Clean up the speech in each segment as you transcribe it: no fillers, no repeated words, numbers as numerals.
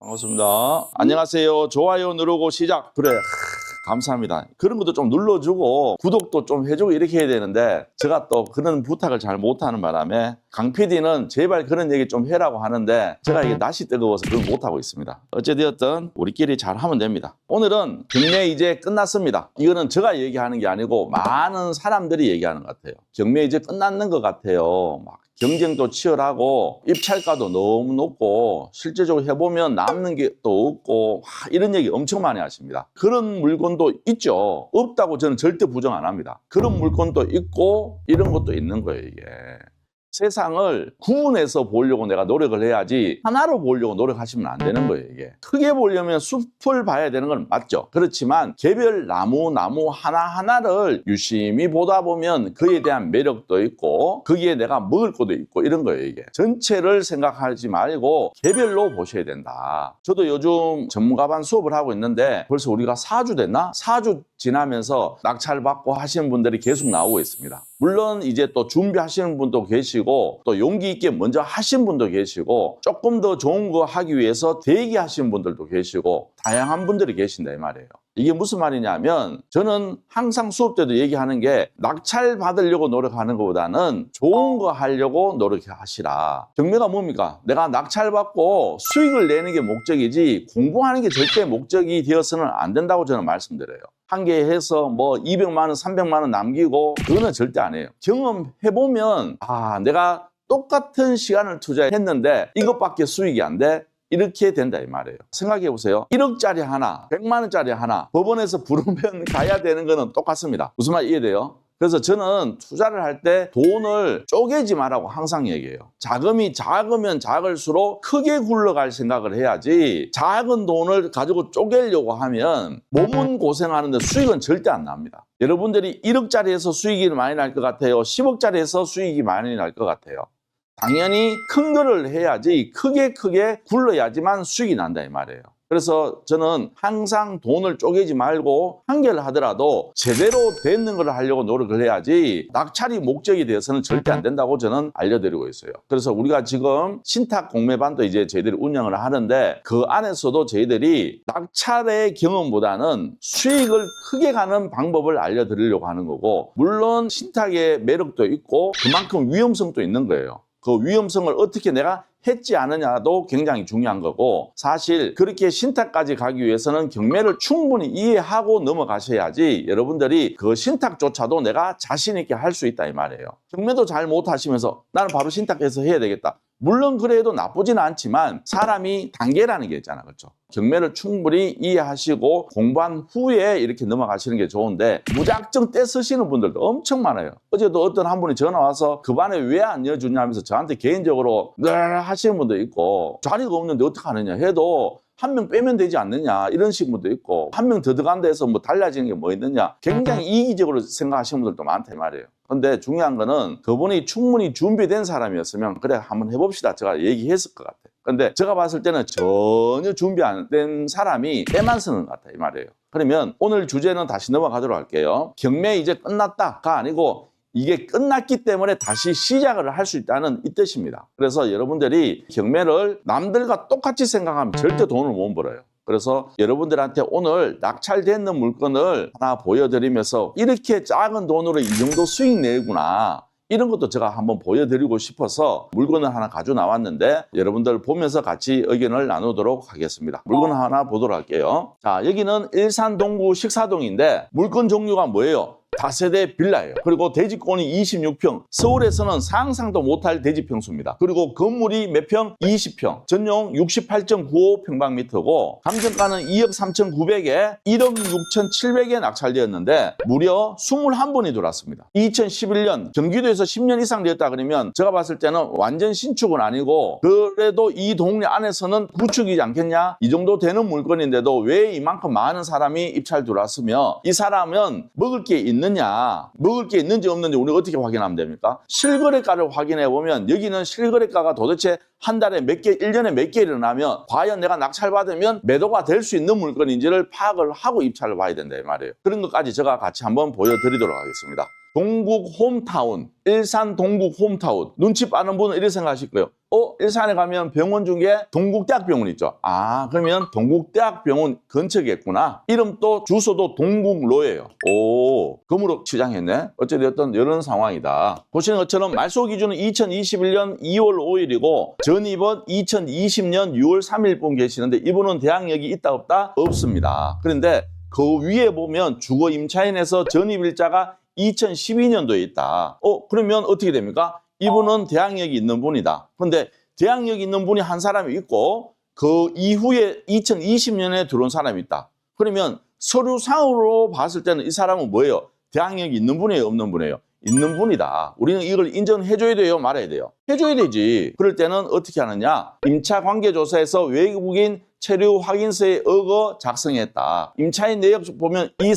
반갑습니다. 안녕하세요. 좋아요 누르고 시작. 그래. 감사합니다. 그런 것도 좀 눌러주고 구독도 좀 해주고 이렇게 해야 되는데 제가 또 그런 부탁을 잘 못하는 바람에 강 PD는 제발 그런 얘기 좀 해라고 하는데 제가 이게 낯이 뜨거워서 그걸 못하고 있습니다. 어찌되었든 우리끼리 잘 하면 됩니다. 오늘은 경매 이제 끝났습니다. 이거는 제가 얘기하는 게 아니고 많은 사람들이 얘기하는 것 같아요. 경매 이제 끝났는 것 같아요. 막 경쟁도 치열하고 입찰가도 너무 높고 실제적으로 해보면 남는 게 또 없고 이런 얘기 엄청 많이 하십니다. 그런 물건도 있죠. 없다고 저는 절대 부정 안 합니다. 그런 물건도 있고 이런 것도 있는 거예요, 이게. 세상을 구분해서 보려고 내가 노력을 해야지 하나로 보려고 노력하시면 안 되는 거예요, 이게. 크게 보려면 숲을 봐야 되는 건 맞죠. 그렇지만 개별 나무 하나하나를 유심히 보다 보면 그에 대한 매력도 있고 거기에 내가 먹을 것도 있고 이런 거예요, 이게. 전체를 생각하지 말고 개별로 보셔야 된다. 저도 요즘 전문가반 수업을 하고 있는데 벌써 우리가 4주 됐나? 4주 지나면서 낙찰 받고 하시는 분들이 계속 나오고 있습니다. 물론 이제 또 준비하시는 분도 계시고 또 용기 있게 먼저 하신 분도 계시고 조금 더 좋은 거 하기 위해서 대기하시는 분들도 계시고 다양한 분들이 계신다 이 말이에요. 이게 무슨 말이냐면 저는 항상 수업 때도 얘기하는 게 낙찰 받으려고 노력하는 것보다는 좋은 거 하려고 노력하시라. 경매가 뭡니까? 내가 낙찰 받고 수익을 내는 게 목적이지 공부하는 게 절대 목적이 되어서는 안 된다고 저는 말씀드려요. 한 개 해서 뭐 200만 원, 300만 원 남기고 그거는 절대 안 해요. 경험해보면 내가 똑같은 시간을 투자했는데 이것밖에 수익이 안 돼? 이렇게 된다 이 말이에요. 생각해 보세요. 1억짜리 하나, 100만 원짜리 하나 법원에서 부르면 가야 되는 거는 똑같습니다. 무슨 말 이해돼요? 그래서 저는 투자를 할 때 돈을 쪼개지 말라고 항상 얘기해요. 자금이 작으면 작을수록 크게 굴러갈 생각을 해야지 작은 돈을 가지고 쪼개려고 하면 몸은 고생하는데 수익은 절대 안 납니다. 여러분들이 1억짜리에서 수익이 많이 날 것 같아요? 10억짜리에서 수익이 많이 날 것 같아요? 당연히 큰 거를 해야지 크게 굴러야지만 수익이 난다 이 말이에요. 그래서 저는 항상 돈을 쪼개지 말고 한 개를 하더라도 제대로 되는 걸 하려고 노력을 해야지 낙찰이 목적이 되어서는 절대 안 된다고 저는 알려드리고 있어요. 그래서 우리가 지금 신탁 공매반도 이제 저희들이 운영을 하는데 그 안에서도 저희들이 낙찰의 경험보다는 수익을 크게 가는 방법을 알려드리려고 하는 거고 물론 신탁의 매력도 있고 그만큼 위험성도 있는 거예요. 그 위험성을 어떻게 내가 했지 않느냐도 굉장히 중요한 거고 사실 그렇게 신탁까지 가기 위해서는 경매를 충분히 이해하고 넘어가셔야지 여러분들이 그 신탁조차도 내가 자신 있게 할 수 있다 이 말이에요. 경매도 잘 못하시면서 나는 바로 신탁해서 해야 되겠다. 물론 그래도 나쁘진 않지만 사람이 단계라는 게 있잖아, 그렇죠? 경매를 충분히 이해하시고 공부한 후에 이렇게 넘어가시는 게 좋은데 무작정 떼쓰시는 분들도 엄청 많아요. 어제도 어떤 한 분이 전화 와서 그 반에 왜 안 넣어주냐면서 저한테 개인적으로 하시는 분도 있고 자리가 없는데 어떻게 하느냐 해도 한 명 빼면 되지 않느냐 이런 식으로도 있고 한 명 더 들어간다 해서 뭐 달라지는 게 뭐 있느냐 굉장히 이기적으로 생각하시는 분들도 많단 말이에요. 근데 중요한 거는 그분이 충분히 준비된 사람이었으면 그래 한번 해봅시다 제가 얘기했을 것 같아요. 근데 제가 봤을 때는 전혀 준비 안 된 사람이 때만 쓰는 것 같아요 이 말이에요. 그러면 오늘 주제는 다시 넘어가도록 할게요. 경매 이제 끝났다가 아니고 이게 끝났기 때문에 다시 시작을 할 수 있다는 이 뜻입니다. 그래서 여러분들이 경매를 남들과 똑같이 생각하면 절대 돈을 못 벌어요. 그래서 여러분들한테 오늘 낙찰되는 물건을 하나 보여드리면서 이렇게 작은 돈으로 이 정도 수익 내구나 이런 것도 제가 한번 보여드리고 싶어서 물건을 하나 가지고 나왔는데 여러분들 보면서 같이 의견을 나누도록 하겠습니다. 물건 하나 보도록 할게요. 자, 여기는 일산 동구 식사동인데 물건 종류가 뭐예요? 다세대 빌라예요. 그리고 대지권이 26평, 서울에서는 상상도 못할 대지 평수입니다. 그리고 건물이 몇 평? 20평, 전용 68.95평방미터고 감정가는 2억 3,900에 1억 6,700에 낙찰되었는데 무려 21번이 들어왔습니다. 2011년 경기도에서 10년 이상 되었다 그러면 제가 봤을 때는 완전 신축은 아니고 그래도 이 동네 안에서는 구축이지 않겠냐? 이 정도 되는 물건인데도 왜 이만큼 많은 사람이 입찰 들어왔으며 이 사람은 먹을 게 있느냐 먹을 게 있는지 없는지 우리가 어떻게 확인하면 됩니까? 실거래가를 확인해 보면 여기는 실거래가가 도대체 한 달에 몇 개, 1년에 몇 개 일어나면 과연 내가 낙찰받으면 매도가 될 수 있는 물건인지를 파악을 하고 입찰을 봐야 된다 이 말이에요. 그런 것까지 제가 같이 한번 보여드리도록 하겠습니다. 동국 홈타운, 일산 동국 홈타운. 눈치 빠른 분은 이렇게 생각하실 거예요. 일산에 가면 병원 중에 동국대학병원 있죠. 아, 그러면 동국대학병원 근처겠구나. 이름도 주소도 동국로예요. 오, 금으로 치장했네. 어찌되었든 이런 상황이다. 보시는 것처럼 말소 기준은 2021년 2월 5일이고 전입은 2020년 6월 3일 분 계시는데 이분은 대학력이 있다 없다? 없습니다. 그런데 그 위에 보면 주거 임차인에서 전입일자가 2012년도에 있다. 그러면 어떻게 됩니까? 이분은 대학력이 있는 분이다. 그런데 대학력이 있는 분이 한 사람이 있고 그 이후에 2020년에 들어온 사람이 있다. 그러면 서류상으로 봤을 때는 이 사람은 뭐예요? 대학력이 있는 분이에요? 없는 분이에요? 있는 분이다. 우리는 이걸 인정해줘야 돼요? 말아야 돼요? 해줘야 되지. 그럴 때는 어떻게 하느냐? 임차관계조사에서 외국인 체류 확인서에 어거 작성했다. 임차인 내역 보면 이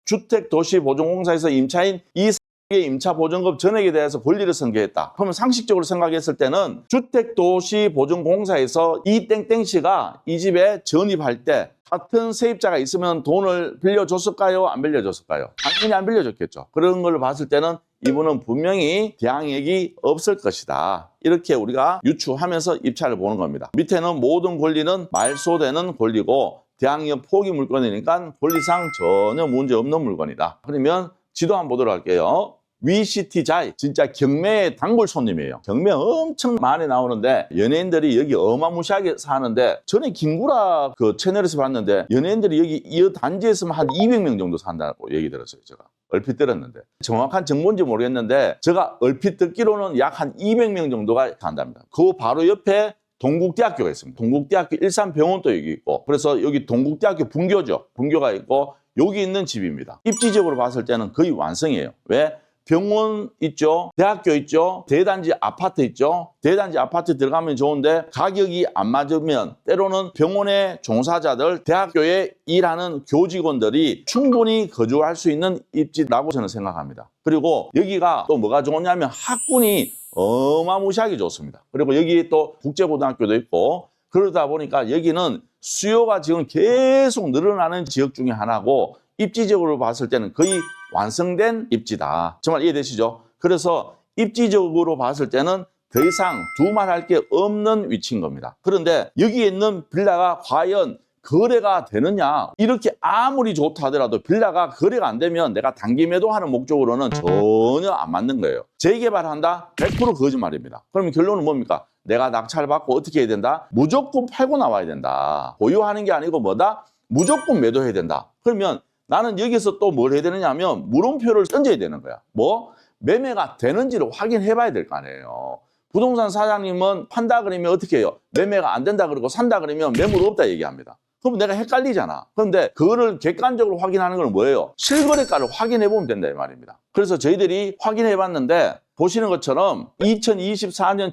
주택도시보증공사에서 임차인 이 임차보증금 전액에 대해서 권리를 선고했다. 그러면 상식적으로 생각했을 때는 주택도시보증공사에서 이 땡땡씨가 이 집에 전입할 때 같은 세입자가 있으면 돈을 빌려줬을까요? 안 빌려줬을까요? 당연히 안 빌려줬겠죠. 그런 걸 봤을 때는 이분은 분명히 대항력이 없을 것이다. 이렇게 우리가 유추하면서 입찰을 보는 겁니다. 밑에는 모든 권리는 말소되는 권리고 대항력 포기 물건이니까 권리상 전혀 문제 없는 물건이다. 그러면 지도 한번 보도록 할게요. 위시티자이 진짜 경매의 단골 손님이에요. 경매 엄청 많이 나오는데 연예인들이 여기 어마무시하게 사는데 전에 김구라 그 채널에서 봤는데 연예인들이 여기 이 단지에서만 한 200명 정도 산다고 얘기 들었어요. 제가 얼핏 들었는데 정확한 정보인지 모르겠는데 제가 얼핏 듣기로는 약 한 200명 정도가 산답니다. 그 바로 옆에 동국대학교가 있습니다. 동국대학교 일산병원도 여기 있고 그래서 여기 동국대학교 분교죠. 분교가 있고 여기 있는 집입니다. 입지적으로 봤을 때는 거의 완성이에요. 왜? 병원 있죠. 대학교 있죠. 대단지 아파트 있죠. 대단지 아파트 들어가면 좋은데 가격이 안 맞으면 때로는 병원의 종사자들, 대학교에 일하는 교직원들이 충분히 거주할 수 있는 입지라고 저는 생각합니다. 그리고 여기가 또 뭐가 좋냐면 학군이 어마무시하게 좋습니다. 그리고 여기 또 국제고등학교도 있고 그러다 보니까 여기는 수요가 지금 계속 늘어나는 지역 중에 하나고 입지적으로 봤을 때는 거의 완성된 입지다. 정말 이해되시죠? 그래서 입지적으로 봤을 때는 더 이상 두말할 게 없는 위치인 겁니다. 그런데 여기에 있는 빌라가 과연 거래가 되느냐? 이렇게 아무리 좋다 하더라도 빌라가 거래가 안 되면 내가 단기 매도하는 목적으로는 전혀 안 맞는 거예요. 재개발한다? 100% 거짓말입니다. 그러면 결론은 뭡니까? 내가 낙찰 받고 어떻게 해야 된다? 무조건 팔고 나와야 된다. 보유하는 게 아니고 뭐다? 무조건 매도해야 된다. 그러면 나는 여기서 또 뭘 해야 되느냐 하면 물음표를 던져야 되는 거야. 뭐? 매매가 되는지를 확인해 봐야 될 거 아니에요. 부동산 사장님은 판다 그러면 어떻게 해요? 매매가 안 된다 그러고 산다 그러면 매물 없다 얘기합니다. 그럼 내가 헷갈리잖아. 그런데 그거를 객관적으로 확인하는 건 뭐예요? 실거래가를 확인해 보면 된다 이 말입니다. 그래서 저희들이 확인해 봤는데 보시는 것처럼 2024년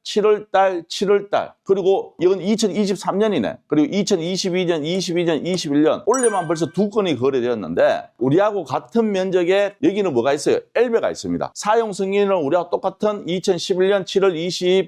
7월달 그리고 이건 2023년이네. 그리고 2022년, 21년 올해만 벌써 2건이 거래되었는데 우리하고 같은 면적에 여기는 뭐가 있어요? 엘베가 있습니다. 사용 승인은 우리하고 똑같은 2011년 7월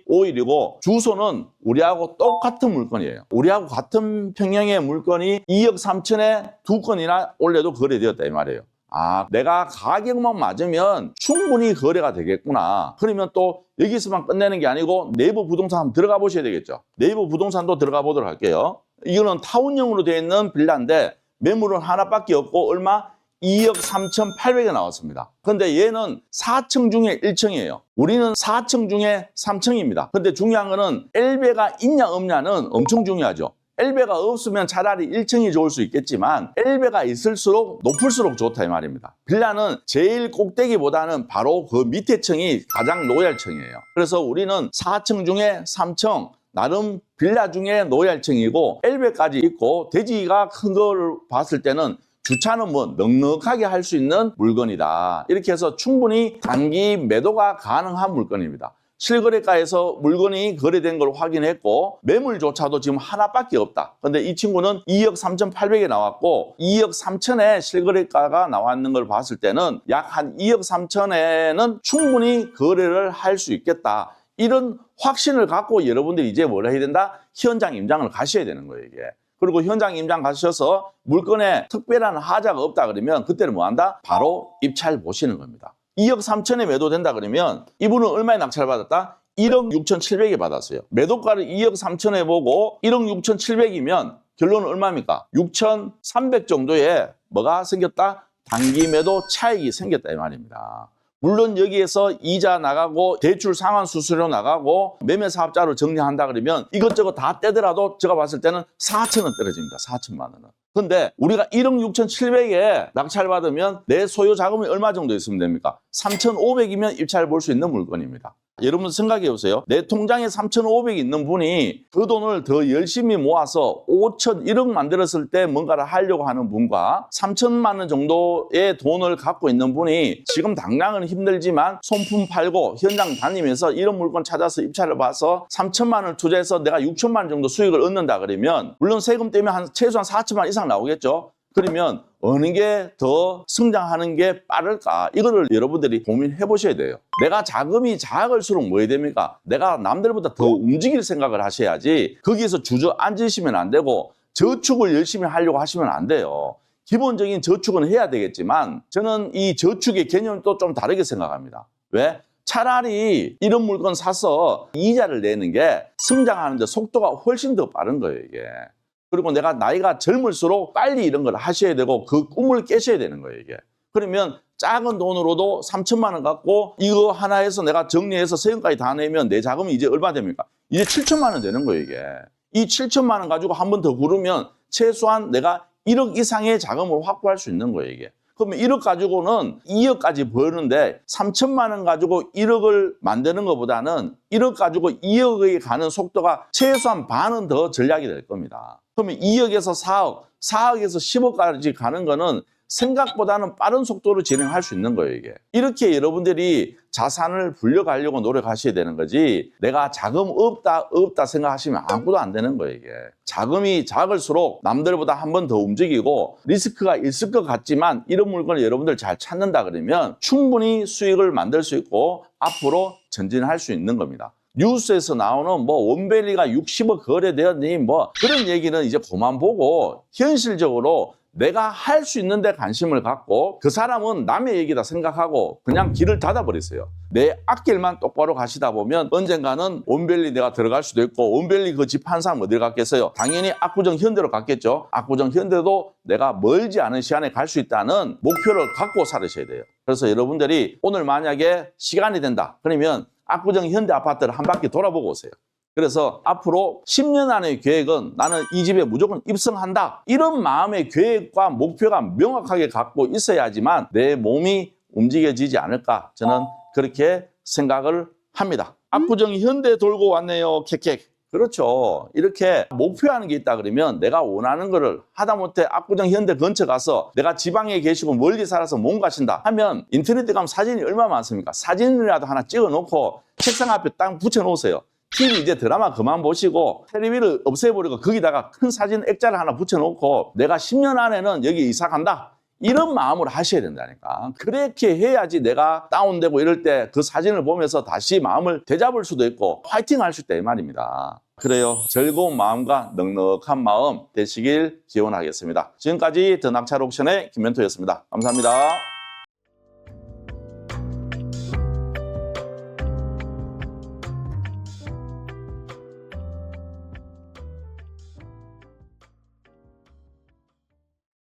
25일이고 주소는 우리하고 똑같은 물건이에요. 우리하고 같은 평형의 물건이 2억 3천에 2건이나 올해도 거래되었다 이 말이에요. 아, 내가 가격만 맞으면 충분히 거래가 되겠구나. 그러면 또 여기서만 끝내는 게 아니고 네이버 부동산 한번 들어가 보셔야 되겠죠. 네이버 부동산도 들어가 보도록 할게요. 이거는 타운형으로 되어 있는 빌라인데 매물은 하나밖에 없고 얼마? 2억 3,800에 나왔습니다. 근데 얘는 4층 중에 1층이에요. 우리는 4층 중에 3층입니다. 근데 중요한 거는 엘베가 있냐 없냐는 엄청 중요하죠. 엘베가 없으면 차라리 1층이 좋을 수 있겠지만 엘베가 있을수록 높을수록 좋다 이 말입니다. 빌라는 제일 꼭대기보다는 바로 그 밑에 층이 가장 로얄층이에요. 그래서 우리는 4층 중에 3층 나름 빌라 중에 로얄층이고 엘베까지 있고 대지가 큰 걸 봤을 때는 주차는 뭐 넉넉하게 할 수 있는 물건이다. 이렇게 해서 충분히 단기 매도가 가능한 물건입니다. 실거래가에서 물건이 거래된 걸 확인했고 매물조차도 지금 하나밖에 없다. 근데 이 친구는 2억 3,800에 나왔고 2억 3천에 실거래가가 나왔는 걸 봤을 때는 약 한 2억 3천에는 충분히 거래를 할 수 있겠다. 이런 확신을 갖고 여러분들이 이제 뭘 해야 된다? 현장 임장을 가셔야 되는 거예요, 이게. 그리고 현장 임장 가셔서 물건에 특별한 하자가 없다 그러면 그때는 뭐 한다? 바로 입찰 보시는 겁니다. 2억 3천에 매도된다 그러면 이분은 얼마에 낙찰 받았다? 1억 6,700에 받았어요. 매도가를 2억 3천에 보고 1억 6,700이면 결론은 얼마입니까? 6,300 정도의 뭐가 생겼다? 단기 매도 차익이 생겼다 이 말입니다. 물론 여기에서 이자 나가고 대출 상환 수수료 나가고 매매 사업자로 정리한다 그러면 이것저것 다 떼더라도 제가 봤을 때는 4천 원 떨어집니다. 4천만 원은. 근데 우리가 1억 6,700에 낙찰 받으면 내 소요 자금이 얼마 정도 있으면 됩니까? 3,500이면 입찰 볼 수 있는 물건입니다. 여러분 생각해 보세요. 내 통장에 3,500이 있는 분이 그 돈을 더 열심히 모아서 5천, 1억 만들었을 때 뭔가를 하려고 하는 분과 3천만 원 정도의 돈을 갖고 있는 분이 지금 당장은 힘들지만 손품 팔고 현장 다니면서 이런 물건 찾아서 입찰을 봐서 3천만 원을 투자해서 내가 6천만 원 정도 수익을 얻는다 그러면 물론 세금 때문에 최소한 4천만 원 이상 나오겠죠. 그러면 어느 게 더 성장하는 게 빠를까? 이거를 여러분들이 고민해 보셔야 돼요. 내가 자금이 작을수록 뭐 해야 됩니까? 내가 남들보다 더 움직일 생각을 하셔야지 거기에서 주저앉으시면 안 되고 저축을 열심히 하려고 하시면 안 돼요. 기본적인 저축은 해야 되겠지만 저는 이 저축의 개념을 또 좀 다르게 생각합니다. 왜? 차라리 이런 물건 사서 이자를 내는 게 성장하는데 속도가 훨씬 더 빠른 거예요, 이게. 그리고 내가 나이가 젊을수록 빨리 이런 걸 하셔야 되고 그 꿈을 깨셔야 되는 거예요, 이게. 그러면 작은 돈으로도 3천만 원 갖고 이거 하나 해서 내가 정리해서 세금까지 다 내면 내 자금이 이제 얼마 됩니까? 이제 7천만 원 되는 거예요, 이게. 이 7천만 원 가지고 한 번 더 구르면 최소한 내가 1억 이상의 자금을 확보할 수 있는 거예요, 이게. 그러면 1억 가지고는 2억까지 버는데 3천만 원 가지고 1억을 만드는 것보다는 1억 가지고 2억에 가는 속도가 최소한 반은 더 전략이 될 겁니다. 그러면 2억에서 4억, 4억에서 10억까지 가는 거는 생각보다는 빠른 속도로 진행할 수 있는 거예요, 이게. 이렇게 여러분들이 자산을 불려가려고 노력하셔야 되는 거지 내가 자금 없다 생각하시면 아무것도 안 되는 거예요, 이게. 자금이 작을수록 남들보다 한 번 더 움직이고 리스크가 있을 것 같지만 이런 물건을 여러분들 잘 찾는다 그러면 충분히 수익을 만들 수 있고 앞으로 전진할 수 있는 겁니다. 뉴스에서 나오는 뭐 원밸리가 60억 거래되었니 뭐 그런 얘기는 이제 그만 보고 현실적으로 내가 할 수 있는 데 관심을 갖고 그 사람은 남의 얘기다 생각하고 그냥 길을 닫아버렸어요. 내 앞길만 똑바로 가시다 보면 언젠가는 원밸리 내가 들어갈 수도 있고 원밸리 그 집 한 사람 어딜 갔겠어요? 당연히 압구정 현대로 갔겠죠. 압구정 현대도 내가 멀지 않은 시간에 갈 수 있다는 목표를 갖고 살으셔야 돼요. 그래서 여러분들이 오늘 만약에 시간이 된다 그러면 압구정 현대 아파트를 한 바퀴 돌아보고 오세요. 그래서 앞으로 10년 안의 계획은 나는 이 집에 무조건 입성한다. 이런 마음의 계획과 목표가 명확하게 갖고 있어야지만 내 몸이 움직여지지 않을까. 저는 그렇게 생각을 합니다. 압구정 현대 돌고 왔네요. 캑캑. 그렇죠. 이렇게 목표하는 게 있다 그러면 내가 원하는 거를 하다못해 압구정 현대 근처 가서 내가 지방에 계시고 멀리 살아서 못 가신다 하면 인터넷에 가면 사진이 얼마나 많습니까? 사진이라도 하나 찍어놓고 책상 앞에 딱 붙여놓으세요. TV 이제 드라마 그만 보시고 텔레비를 없애버리고 거기다가 큰 사진 액자를 하나 붙여놓고 내가 10년 안에는 여기 이사 간다. 이런 마음으로 하셔야 된다니까. 그렇게 해야지 내가 다운되고 이럴 때 그 사진을 보면서 다시 마음을 되잡을 수도 있고 화이팅 할 수 있다 이 말입니다. 그래요. 즐거운 마음과 넉넉한 마음 되시길 기원하겠습니다. 지금까지 더 낙찰 옥션의 김멘토였습니다. 감사합니다.